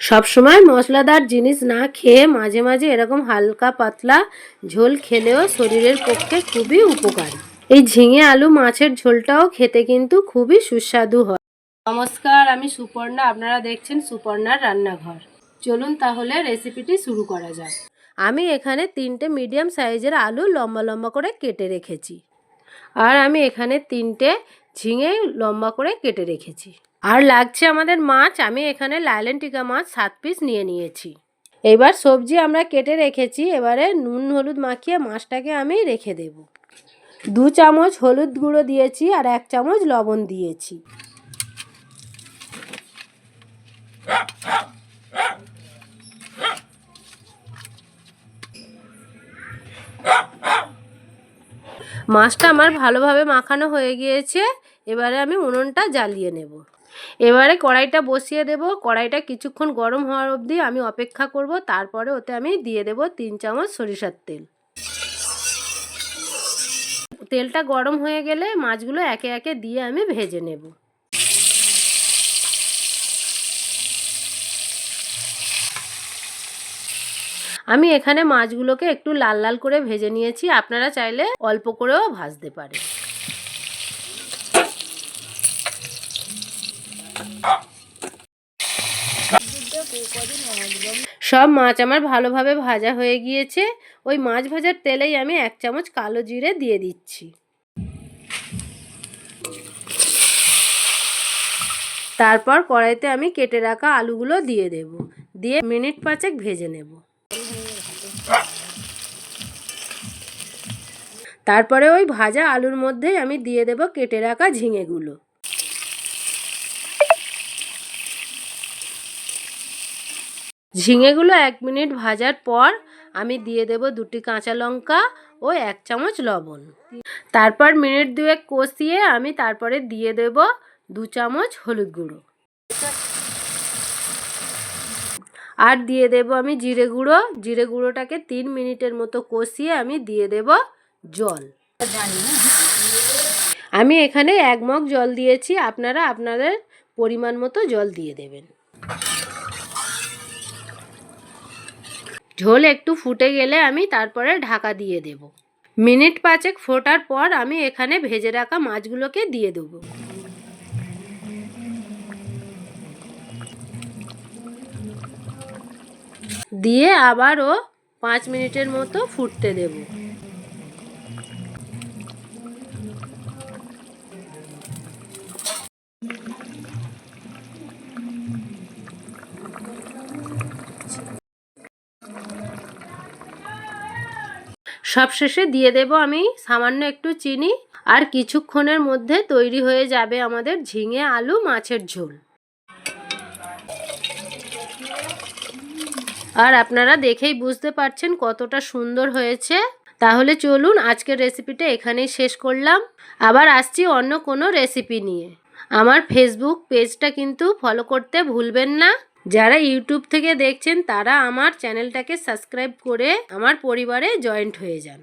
সবসময় মশলাদার জিনিস না খেয়ে মাঝে মাঝে এরকম হালকা পাতলা ঝোল খেলেও শরীরের পক্ষে খুবই উপকারী। এই ঝিঙে আলু মাছের ঝোলটাও খেতে কিন্তু খুবই সুস্বাদু হয়। নমস্কার, আমি সুপর্ণা, আপনারা দেখছেন সুপর্ণার রান্নাঘর। চলুন তাহলে রেসিপিটি শুরু করা যাক। আমি এখানে 3টে মিডিয়াম সাইজের আলু লম্বা লম্বা করে কেটে রেখেছি, আর আমি এখানে 3টে ঝিঙে লম্বা করে কেটে রেখেছি। আর লাগছে আমাদের মাছ। আমি এখানে লাইলেন টিকা মাছ 7 পিস নিয়ে নিয়েছি। এবার সবজি আমরা কেটে রেখেছি, এবারে নুন হলুদ মাখিয়ে মাছটাকে আমি রেখে দেব। 2 চামচ হলুদ গুঁড়ো দিয়েছি আর 1 চামচ লবণ দিয়েছি। মাছটা আমার ভালোভাবে মাখানো হয়ে গিয়েছে। এবারে আমি উনুনটা জ্বালিয়ে নেব। এবারে কড়াইটা বসিয়ে দেব। কড়াইটা কিছুক্ষণ গরম হওয়ার অবধি আমি অপেক্ষা করব। তারপরে ওতে আমি দিয়ে দেব 3 চামচ সরিষার তেল। তেলটা গরম হয়ে গেলে মাছগুলো একে একে দিয়ে আমি ভেজে নেব। আমি এখানে মাছগুলোকে একটু লাল লাল করে ভেজে নিয়েছি। আপনারা চাইলে অল্প করেও ভাজতে পারেন। সব মাছ আমার ভালোভাবে ভাজা হয়ে গিয়েছে। ওই মাছ ভাজার তেলেই আমি 1 চামচ কালো জিরে দিয়ে দিচ্ছি। তারপর কড়াইতে আমি কেটে রাখা আলুগুলো দিয়ে দেব। দিয়ে মিনিট 5 ভেজে নেব। তারপরে ওই ভাজা আলুর মধ্যেই আমি দিয়ে দেব কেটে রাখা ঝিঙেগুলো। ঝিঙেগুলো 1 মিনিট ভাজার পর আমি দিয়ে দেব 2টি কাঁচা লঙ্কা ও 1 চামচ লবণ। তারপর মিনিট 2 কষিয়ে আমি তারপরে দিয়ে দেব 2 চামচ হলুদ গুঁড়ো। আর দিয়ে দেব আমি জিরে গুঁড়ো। জিরে গুঁড়োটাকে 3 মিনিটের মতো কষিয়ে আমি দিয়ে দেব জল। আমি এখানে 1 মগ জল দিয়েছি। আপনারা আপনাদের পরিমাণ মতো জল দিয়ে দেবেন। ঝোল একটু ফুটে গেলে আমি তারপরে ঢাকা দিয়ে দেব। মিনিট 5 ফোটার পর আমি এখানে ভেজে রাখা মাছগুলোকে দিয়ে দেব। দিয়ে আবারও 5 মিনিটের মতো ফুটতে দেব। সবশেষে দিয়ে দেব আমি সামান্য একটু চিনি। আর কিছুক্ষণের মধ্যে তৈরি হয়ে যাবে আমাদের ঝিঙে আলু মাছের ঝোল। আর আপনারা দেখেই বুঝতে পারছেন কতটা সুন্দর হয়েছে। তাহলে চলুন আজকের রেসিপিটা এখানেই শেষ করলাম। আবার আসছি অন্য কোনো রেসিপি নিয়ে। আমার ফেসবুক পেজটা কিন্তু ফলো করতে ভুলবেন না। যারা ইউটিউব থেকে দেখছেন তারা আমার চ্যানেলটাকে সাবস্ক্রাইব করে আমার পরিবারে জয়েন্ট হয়ে যান।